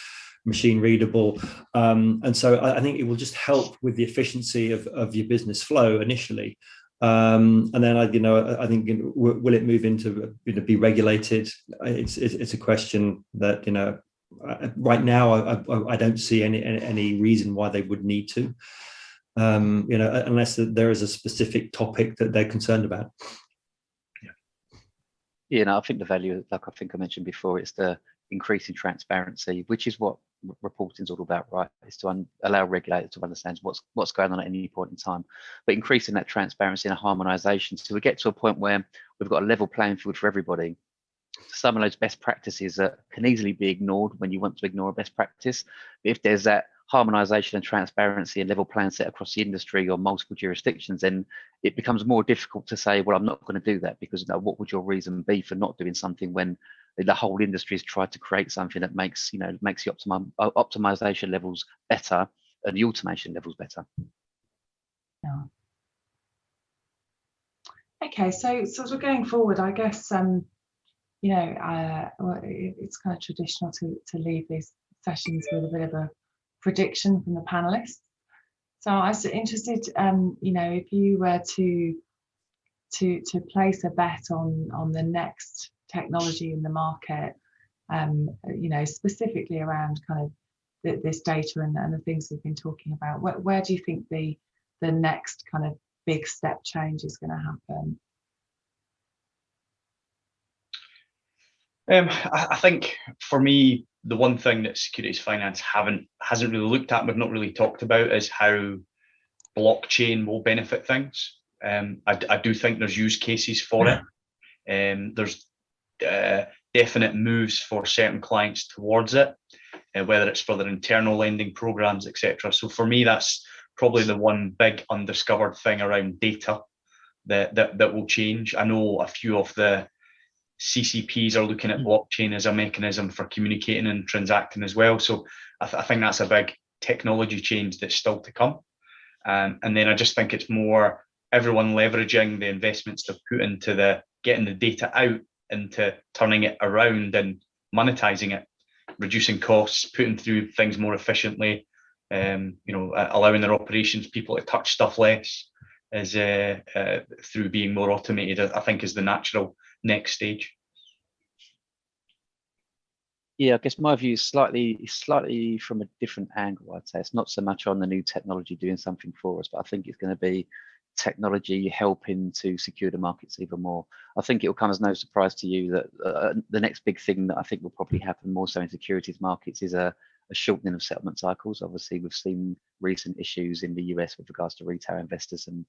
machine readable, and so I think it will just help with the efficiency of your business flow initially. And then I think will it move into be regulated? It's a question that right now I don't see any reason why they would need to, unless there is a specific topic that they're concerned about. Yeah, I think the value, like I think I mentioned before, it's the increasing transparency, which is what reporting is all about, right? Is to allow regulators to understand what's going on at any point in time, but increasing that transparency and harmonization, so we get to a point where we've got a level playing field for everybody. Some of those best practices that can easily be ignored when you want to ignore a best practice. But if there's that harmonization and transparency and level playing set across the industry or multiple jurisdictions, then it becomes more difficult to say, well, I'm not going to do that, because what would your reason be for not doing something when the whole industry has tried to create something that makes the optimization levels better and the automation levels better. Yeah. Okay, so sort of going forward, I guess it's kind of traditional to leave these sessions with a bit of a prediction from the panelists. So I was interested, if you were to place a bet on the next technology in the market, specifically around kind of this data and the things we've been talking about, where do you think the next kind of big step change is going to happen? I think for me, the one thing that securities finance hasn't really looked at, we've not really talked about, is how blockchain will benefit things. I do think there's use cases for it. There's definite moves for certain clients towards it, whether it's for their internal lending programs, etc. So for me, that's probably the one big undiscovered thing around data that will change. I know a few of the CCPs are looking at blockchain as a mechanism for communicating and transacting as well. So I think that's a big technology change that's still to come. And then I just think it's more everyone leveraging the investments they've put into getting the data out into turning it around and monetizing it, reducing costs, putting through things more efficiently, allowing their operations people to touch stuff less through being more automated, I think is the natural next stage. Yeah, I guess my view is slightly from a different angle. I'd say it's not so much on the new technology doing something for us, but I think it's going to be technology helping to secure the markets even more. I think it will come as no surprise to you that the next big thing that I think will probably happen more so in securities markets is a shortening of settlement cycles. Obviously, we've seen recent issues in the US with regards to retail investors and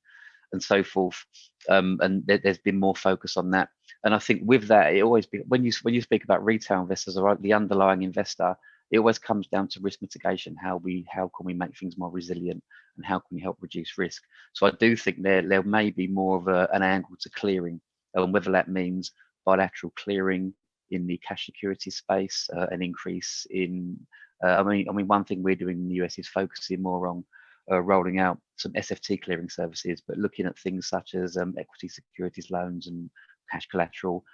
so forth, and there's been more focus on that. And I think with that, it always when you speak about retail investors or the underlying investor, it always comes down to risk mitigation. How can we make things more resilient, and how can we help reduce risk? So I do think there may be more of an angle to clearing, and whether that means bilateral clearing in the cash security space, an increase in. I mean, one thing we're doing in the US is focusing more on rolling out some SFT clearing services, but looking at things such as equity securities loans and cash collateral,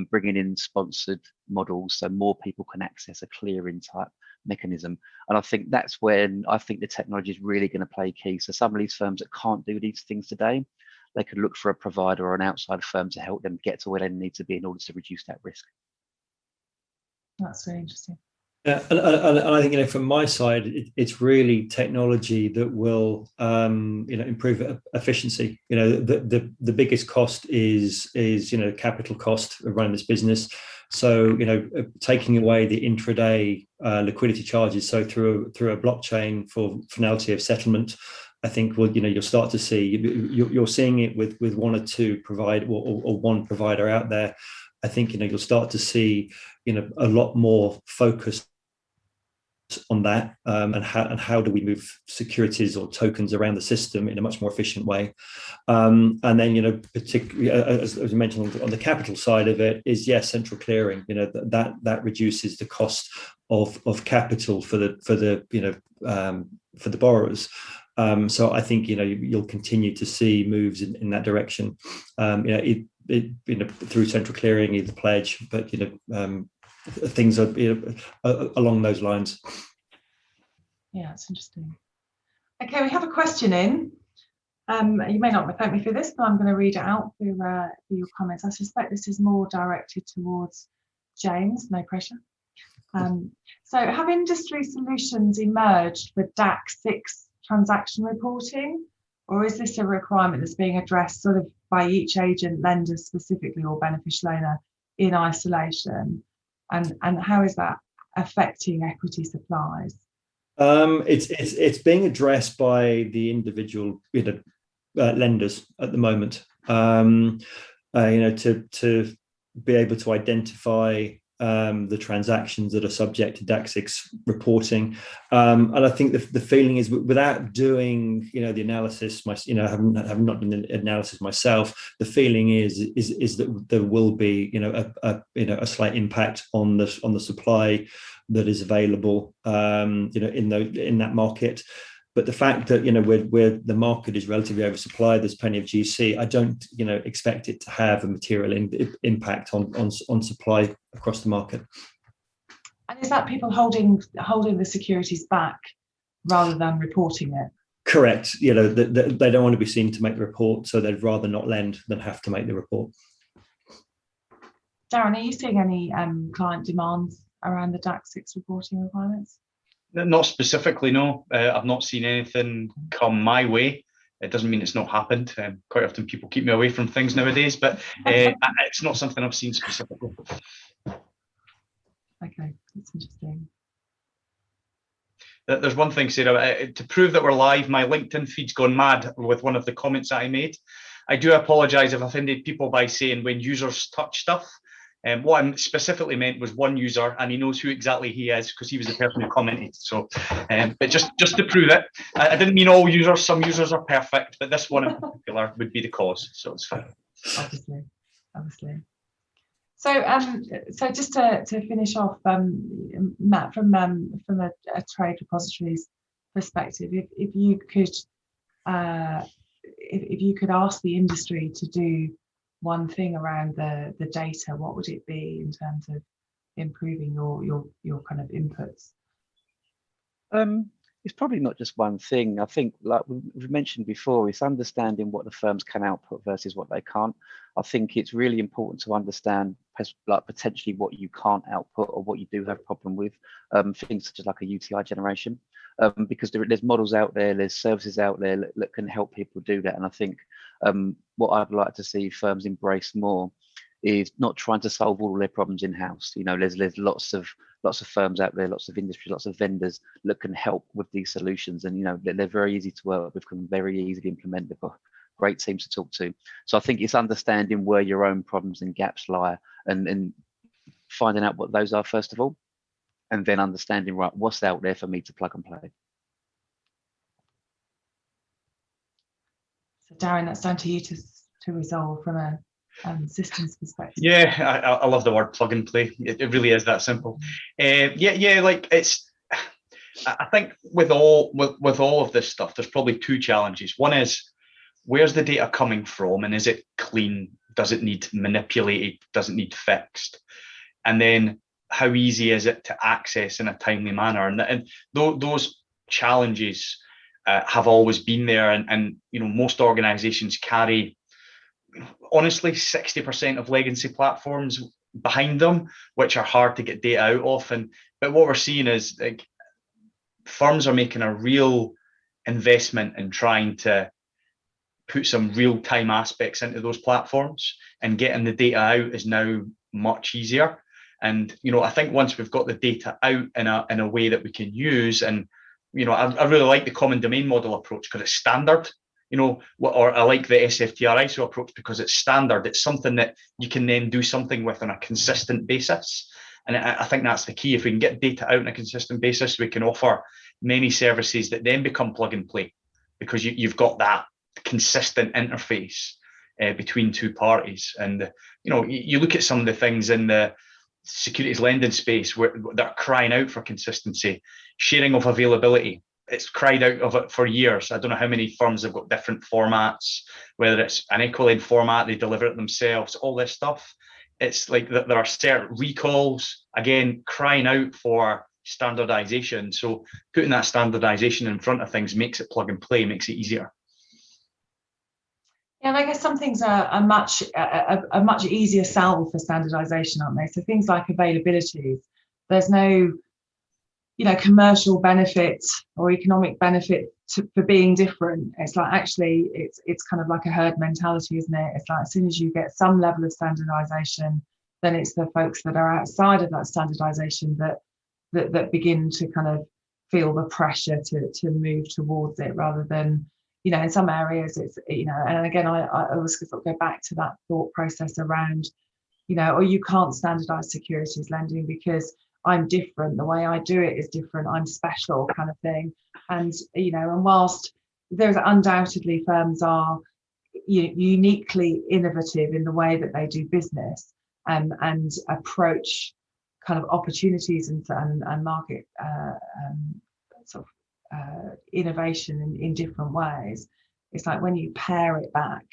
bringing in sponsored models so more people can access a clearing type mechanism. And I think that's when I think the technology is really going to play key. So some of these firms that can't do these things today, they could look for a provider or an outside firm to help them get to where they need to be in order to reduce that risk. That's very interesting. Yeah, and I think from my side, it's really technology that will improve efficiency. The biggest cost is capital cost of running this business. So taking away the intraday liquidity charges, so through a blockchain for finality of settlement, I think you'll start to see you're seeing it with one or two provider or one provider out there. I think you'll start to see a lot more focus on that, and how do we move securities or tokens around the system in a much more efficient way, and then particularly as you mentioned on the capital side of it is central clearing. That reduces the cost of capital for the borrowers. So I think you'll continue to see moves in that direction, through central clearing, either pledge, but things are along those lines. Yeah, it's interesting. Okay, we have a question in. You may not thank me for this, but I'm going to read it out through your comments. I suspect this is more directed towards James, no pressure. So have industry solutions emerged for DAX 6 transaction reporting, or is this a requirement that's being addressed sort of by each agent, lender specifically, or beneficial owner in isolation? And how is that affecting equity supplies? It's being addressed by the individual lenders at the moment. To be able to identify the transactions that are subject to DAX 6 reporting, and I think the feeling is, without doing the analysis, having not done the analysis myself, the feeling is that there will be a slight impact on the supply that is available in that market. But the fact that where the market is relatively oversupplied, there's plenty of GC. I don't expect it to have a material impact on supply across the market. And is that people holding the securities back rather than reporting it? Correct. They don't want to be seen to make the report, so they'd rather not lend than have to make the report. Darren, are you seeing any client demands around the DAX 6 reporting requirements? Not specifically, no. I've not seen anything come my way. It doesn't mean it's not happened. Quite often people keep me away from things nowadays, but it's not something I've seen specifically. Okay, that's interesting. There's one thing, Sarah, to prove that we're live, my LinkedIn feed's gone mad with one of the comments that I made. I do apologise if I've offended people by saying when users touch stuff. What I specifically meant was one user, and he knows who exactly he is because he was the person who commented. So, but just to prove it, I didn't mean all users. Some users are perfect, but this one in particular would be the cause. So it's fine. Obviously. So, so just to finish off, Matt, from a trade repositories perspective, if you could if you could ask the industry to do one thing around the data, what would it be in terms of improving your kind of inputs? It's probably not just one thing. I think, like we've mentioned before, it's understanding what the firms can output versus what they can't. I think it's really important to understand like potentially what you can't output or what you do have a problem with, things such as like a UTI generation, because there's models out there, there's services out there that can help people do that. And I think what I'd like to see firms embrace more is not trying to solve all their problems in-house. You know, there's lots of firms out there, lots of industries, lots of vendors that can help with these solutions, and you know they're very easy to work with, can very easily implement. They've got great teams to talk to. So I think it's understanding where your own problems and gaps lie, and finding out what those are first of all, and then understanding, right, what's out there for me to plug and play. So Darren, that's down to you to resolve from a systems perspective. Yeah, I love the word plug and play. It really is that simple. Yeah, like it's. I think with all of this stuff, there's probably two challenges. One is, where's the data coming from, and is it clean? Does it need manipulated? Does it need fixed? And then, how easy is it to access in a timely manner? And those challenges have always been there, and you know, most organizations carry, honestly, 60% of legacy platforms behind them, which are hard to get data out of. But what we're seeing is, like, firms are making a real investment in trying to put some real-time aspects into those platforms, and getting the data out is now much easier. And you know, I think once we've got the data out in a way that we can use, and you know, I really like the common domain model approach because it's standard. You know, or I like the SFTR ISO approach because it's standard. It's something that you can then do something with on a consistent basis. And I think that's the key. If we can get data out on a consistent basis, we can offer many services that then become plug and play, because you've got that consistent interface between two parties. And you know, you look at some of the things in the securities lending space where they're crying out for consistency, sharing of availability. It's cried out of it for years. I don't know how many firms have got different formats, whether it's an Equalend format, they deliver it themselves, all this stuff. It's like there are certain recalls, again, crying out for standardization. So putting that standardization in front of things makes it plug and play, makes it easier. Yeah, and I guess some things are much easier sell for standardization, aren't they? So things like availability, there's no, you know, commercial benefit or economic benefit for being different. It's like, actually, it's kind of like a herd mentality, isn't it? It's like, as soon as you get some level of standardization, then it's the folks that are outside of that standardization that begin to kind of feel the pressure to move towards it, rather than, you know, in some areas it's, you know, and again, I always sort of go back to that thought process around, you know, or you can't standardize securities lending because I'm different, the way I do it is different, I'm special, kind of thing. And you know, and whilst there's undoubtedly firms are uniquely innovative in the way that they do business and approach kind of opportunities and market sort of innovation in different ways, it's like when you pare it back,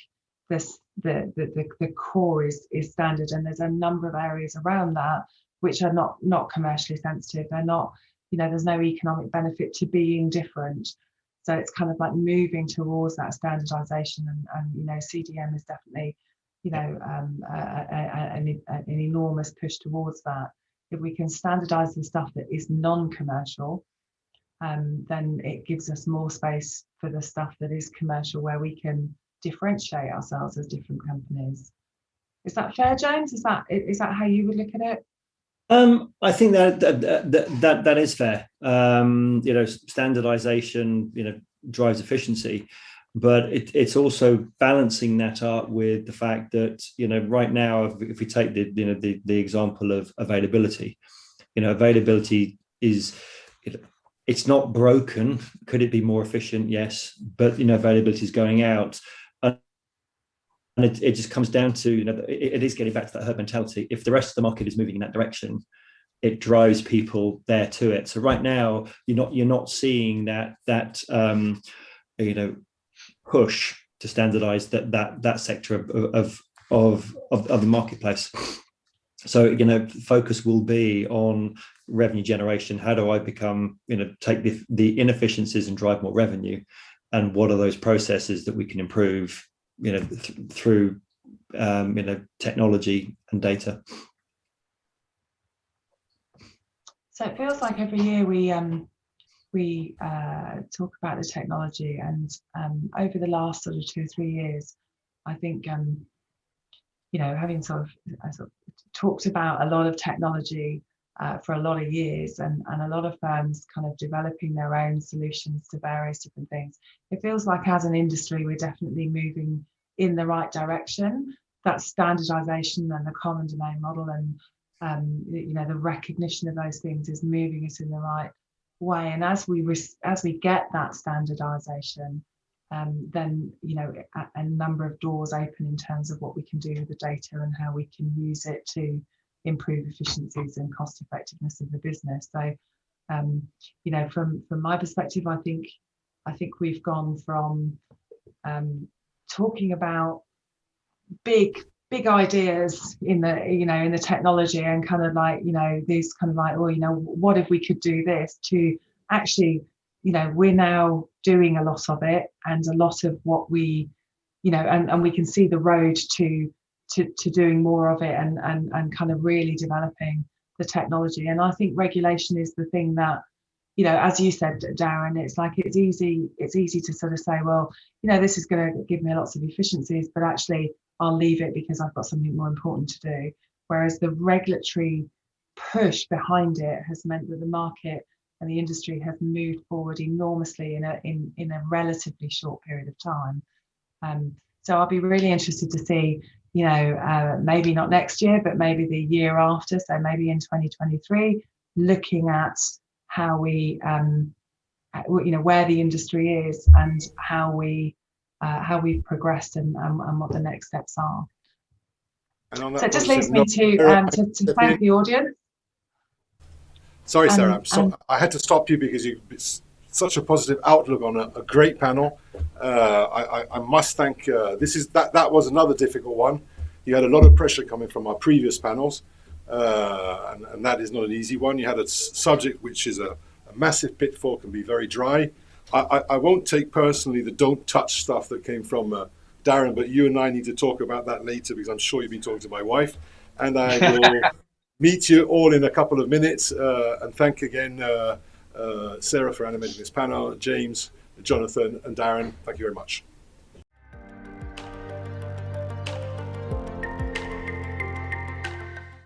the core is standard, and there's a number of areas around that which are not commercially sensitive. They're not, you know, there's no economic benefit to being different. So it's kind of like moving towards that standardization, and you know, CDM is definitely, you know, an enormous push towards that. If we can standardize the stuff that is non-commercial, then it gives us more space for the stuff that is commercial, where we can differentiate ourselves as different companies. Is that fair, James? Is that how you would look at it? I think that is fair. You know, standardization, you know, drives efficiency, but it's also balancing that up with the fact that, you know, right now, if we take the example of availability, you know, availability is, it's not broken. Could it be more efficient? Yes, but you know, availability is going out. And it just comes down to, you know, it is getting back to that herd mentality. If the rest of the market is moving in that direction, it drives people there to it. So right now, you're not seeing that push to standardize that sector of the marketplace. So focus will be on revenue generation. How do I take the inefficiencies and drive more revenue, and what are those processes that we can improve through technology and data. So it feels like every year we talk about the technology, and over the last sort of 2 or 3 years, I think having sort of talked about a lot of technology for a lot of years, and a lot of firms kind of developing their own solutions to various different things, it feels like as an industry we're definitely moving in the right direction. That standardization and the common domain model and the recognition of those things is moving us in the right way. And as we get that standardization, then a number of doors open in terms of what we can do with the data and how we can use it to improve efficiencies and cost effectiveness of the business. So from my perspective, I think we've gone from talking about big ideas in the technology and kind of like these kind of like, what if we could do this, to actually we're now doing a lot of it, and a lot of what we and we can see the road to doing more of it, and kind of really developing the technology. And I think regulation is the thing that as you said, Darren, it's like it's easy to sort of say, well, this is going to give me lots of efficiencies, but actually I'll leave it because I've got something more important to do. Whereas the regulatory push behind it has meant that the market and the industry have moved forward enormously in a relatively short period of time. So I'll be really interested to see, maybe not next year, but maybe the year after, so maybe in 2023, looking at how we, where the industry is and how we've progressed and what the next steps are. And on that, so it just leaves me to thank the audience. Sorry, Sarah, I had to stop you because it's such a positive outlook on a great panel. I must thank, that was another difficult one. You had a lot of pressure coming from our previous panels, and that is not an easy one. You had a subject which is a massive pitfall, can be very dry. I won't take personally the don't touch stuff that came from Darren, but you and I need to talk about that later, because I'm sure you've been talking to my wife, and I will meet you all in a couple of minutes. And thank again, Sarah, for animating this panel, James, Jonathan, and Darren. Thank you very much.